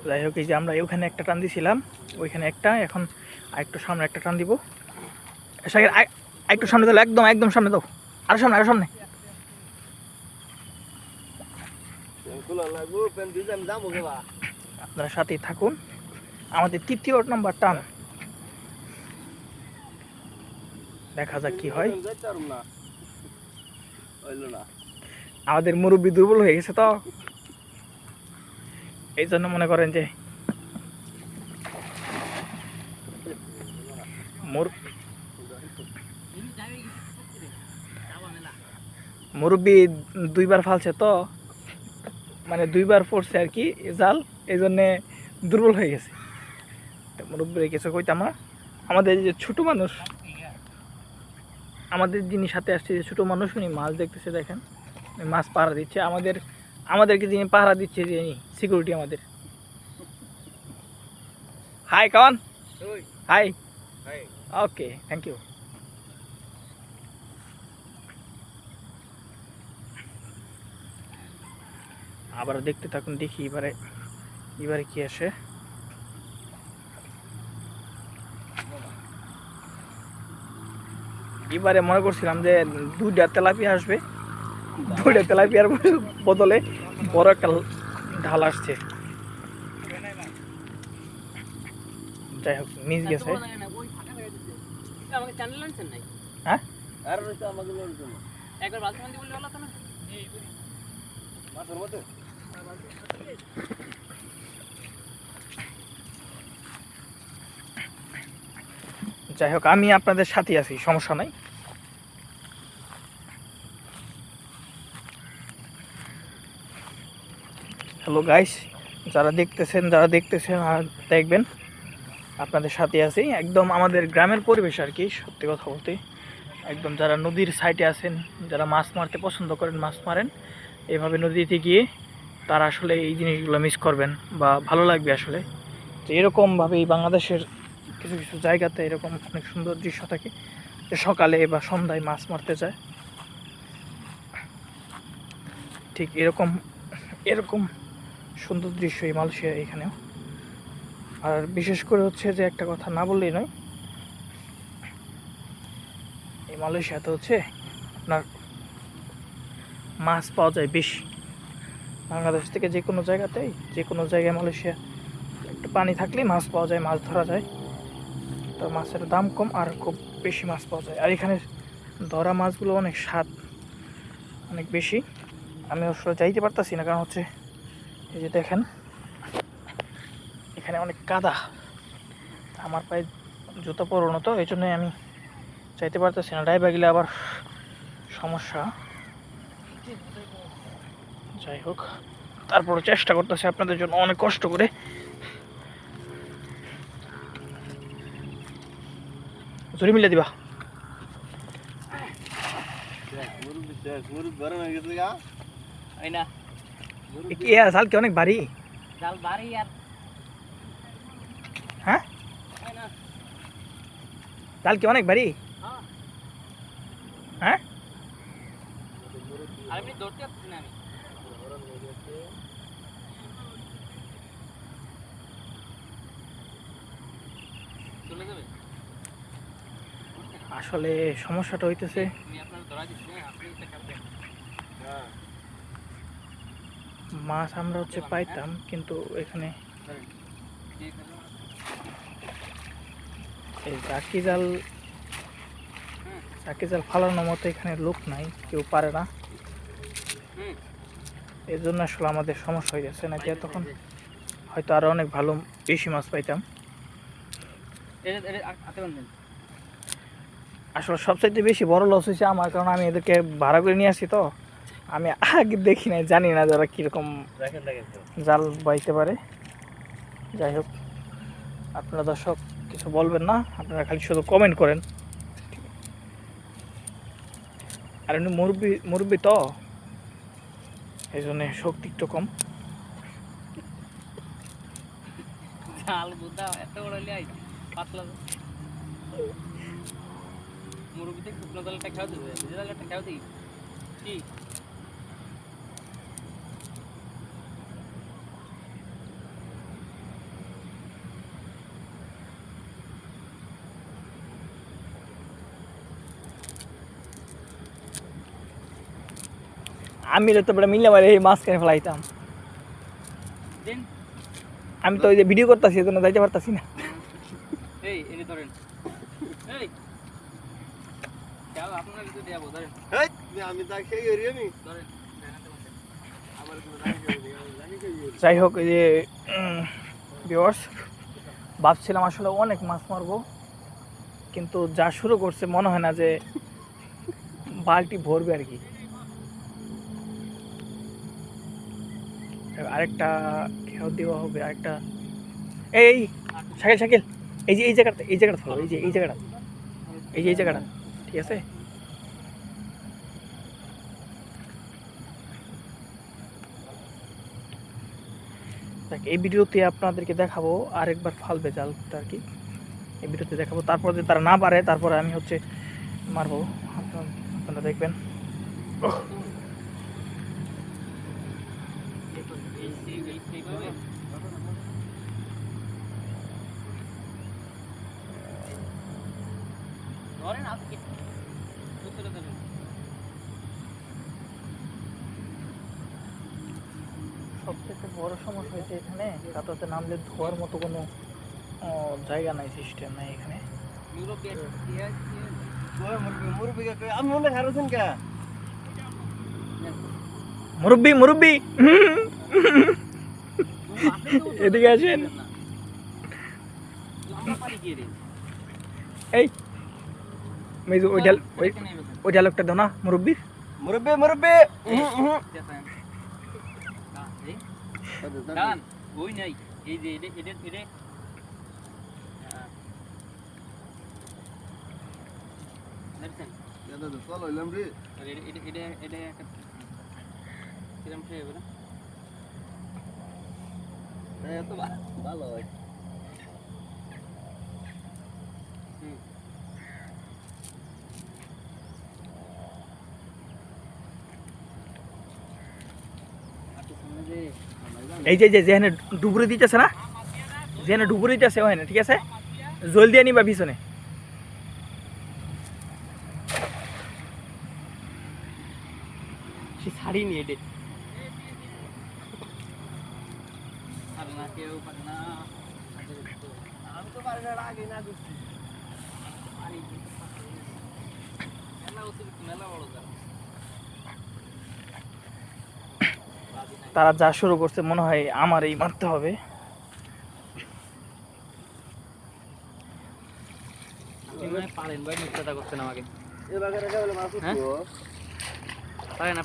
যাই হোক, এই যে আমরা ওখানে একটা টান দিয়েছিলাম, ওইখানে একটা, এখন আরেকটু সামনে একটা টান দিব। একটু সামনে দাও, একদম একদম সামনে দাও, আরো সামনে আরো সামনে। আপনারা সাথেই থাকুন, আমাদের 3য় নাম্বার টান, দেখা যাক কি হয়। আমাদের মুরব্বী দুর্বল হয়ে গেছে তো, এই জন্য মনে করেন যে মুরব্বী 2বার ফালছে তো, মানে 2বার পড়ছে আর কি জাল, এই জন্যে দুর্বল হয়ে গেছে। মুরব্বী কিছু কইতাম না। আমাদের যে ছোট মানুষ, আমাদের যিনি সাথে আসছে যে ছোট মানুষ, উনি মাছ দেখতেছে, দেখেন মাছ পাহারা দিচ্ছে আমাদেরকে যিনি পাহারা দিচ্ছে, যিনি সিকিউরিটি আমাদের। হাই কাওয়ান, হাই, ওকে, থ্যাংক ইউ। আবার দেখতে থাকুন, দেখি এবারে কি আসে। এবারে মনে করছিলাম যে 2টা তেলাপিয়া আসবে, 2টা তেলাপিয়ার বদলে বড় একটা ঢাল আসছে। যাই হোক, মিস গেছে। হ্যাঁ, যাই হোক, আমি আপনাদের সাথে আছি, সমস্যা নাই। হ্যালো গাইস, যারা দেখতেছেন আর দেখবেন, আপনাদের সাথে আছি। একদম আমাদের গ্রামের পরিবেশ আর কি, সত্যি কথা বলতে। একদম যারা নদীর সাইডে আছেন, যারা মাছ মারতে পছন্দ করেন, মাছ মারেন এভাবে নদীতে গিয়ে, তারা আসলে এই জিনিসগুলো মিস করবেন বা ভালো লাগবে আসলে। তো এরকমভাবে এই বাংলাদেশের কিছু কিছু জায়গাতে এরকম অনেক সুন্দর দৃশ্য থাকে, যে সকালে বা সন্ধ্যায় মাছ মারতে যায়। ঠিক এরকম সুন্দর দৃশ্য এই মালয়েশিয়া এখানেও। আর বিশেষ করে হচ্ছে যে একটা কথা না বললেই নয়, এই মালয়েশিয়াতে হচ্ছে আপনার মাছ পাওয়া যায় বেশি বাংলাদেশ থেকে। যে কোনো জায়গায় মালয়েশিয়া একটু পানি থাকলেই মাছ পাওয়া যায়, মাছ ধরা যায়। তো মাছের দাম কম আর খুব বেশি মাছ পাওয়া যায়। আর এখানে ধরা মাছগুলো অনেক স্বাদ, অনেক বেশি। আমি আসলে যাইতে পারতাছি না, কারণ হচ্ছে এই যে দেখেন এখানে অনেক কাদা, আমার পায়ে জুতো পরনো, তো এই জন্যই আমি যাইতে পারতেছি না। ড্রাইভার গেলে আবার সমস্যা। যাই হোক, তারপরে চেষ্টা করতেছি আপনাদের জন্য অনেক কষ্ট করে। জরি মিলে দিবা। জাল কি অনেক ভারী? হ্যাঁ, জাল কি অনেক ভারী? হ্যাঁ, আসলে সমস্যাটা হইতেছে মাছ আমরা হচ্ছে পাইতাম, কিন্তু এখানে এই চাকি জাল ফালানোর মতো এখানে লোক নাই, কেউ পারে না। এর জন্য আসলে আমাদের সমস্যা হয়ে যাচ্ছে, নাকি তখন হয়তো আরো অনেক ভালো বেশি মাছ পাইতাম। আসলে সবচাইতে বেশি বড় লস হয়েছে আমার, কারণ আমি এদেরকে ভাড়া করে নিয়ে আসি, তো আমি আগে দেখি নাই, জানি না যারা কিরকম জাল বাইতে পারে। যাই হোক, আপনারা দর্শক কিছু বলবেন না, আপনারা খালি শুধু কমেন্ট করেন। আর এমনি মুরব্বি তো, এই জন্য শক্তি একটু কম। মুরগিতে শুকনো জলটা খেয়াও দিবে, ভিজে জলটা খেয়াও দিই কি? আমি তো বড় মিলে মারে এই মাছ কেন ফেলাইতাম দেন আমি তো ওই যে ভিডিও করতেছি এজন্য যাইতে পারতাছি না এই এনে ধরেন এই যাও আপনারা কিছু দেবো ধরেন এই আমি তা খেয়ে গেরি আমি ধরেন আমার কোনো জানি খেয়ে গেরি যাই হোক এই যে ভিউয়ার্স ভাবছিলাম আসলে অনেক মাছ মারবো কিন্তু যা শুরু করছে মনে হয় না যে বালতি ভরবে আর কি আরেকটা খেয়াল দেওয়া হবে আরেকটা এই শাকিল শাকিল এই জায়গাটা ফলো এই জায়গাটা এই জায়গাটা ঠিক আছে দেখ এই ভিডিওতে আপনাদেরকে দেখাবো আরেকবার ফালবে জালটা আর কি এই ভিডিওতে দেখাবো তারপর যদি তারা না পারে তারপরে আমি হচ্ছে মারবো আপনারা দেখবেন এইভাবে ধরেন আপনি বুঝতে ধরেন সবথেকে বড় সমস্যা হয়েছে এখানে কাতাতে নামলে ধোয়ার মতো কোনো জায়গা নাই সিস্টেম নাই এখানে ইউরোপে ওই মুরবি কে আমি মনে হারছেন কে মুরব্বি এদিকে আসেন এই মেজু ওই ডায়লগটা দাও না মুরব্বির মুরবি দাঁড়ান ওই নাই এই যে এটা দেখছেন দাদা চলো হইলাম রে আর এটা একটা কিরম খেয়ে যাবে না এত ভালো হয় আর তো সামনে যে এই যে যেখানে ডুবুরি দিতেছে না যেখানে ডুবুরি দিতেছে ওখানে ঠিক আছে জল দিয়ে নিবা পিছনে সে ছাড়িনি এটা আর না কেউ পারে না আমি তো পারি না আগে না করছি মেলা অতিরিক্ত মেলা বড় জাল তারা যা শুরু করছে মনে হয় আমার এই মারতে হবে আপনি মনে হয় পারেন ভাই মিথ্যাটা করছেন আমাকে এ বাগারে গেলে মাছ হ্যাঁ? উঠবো পারেন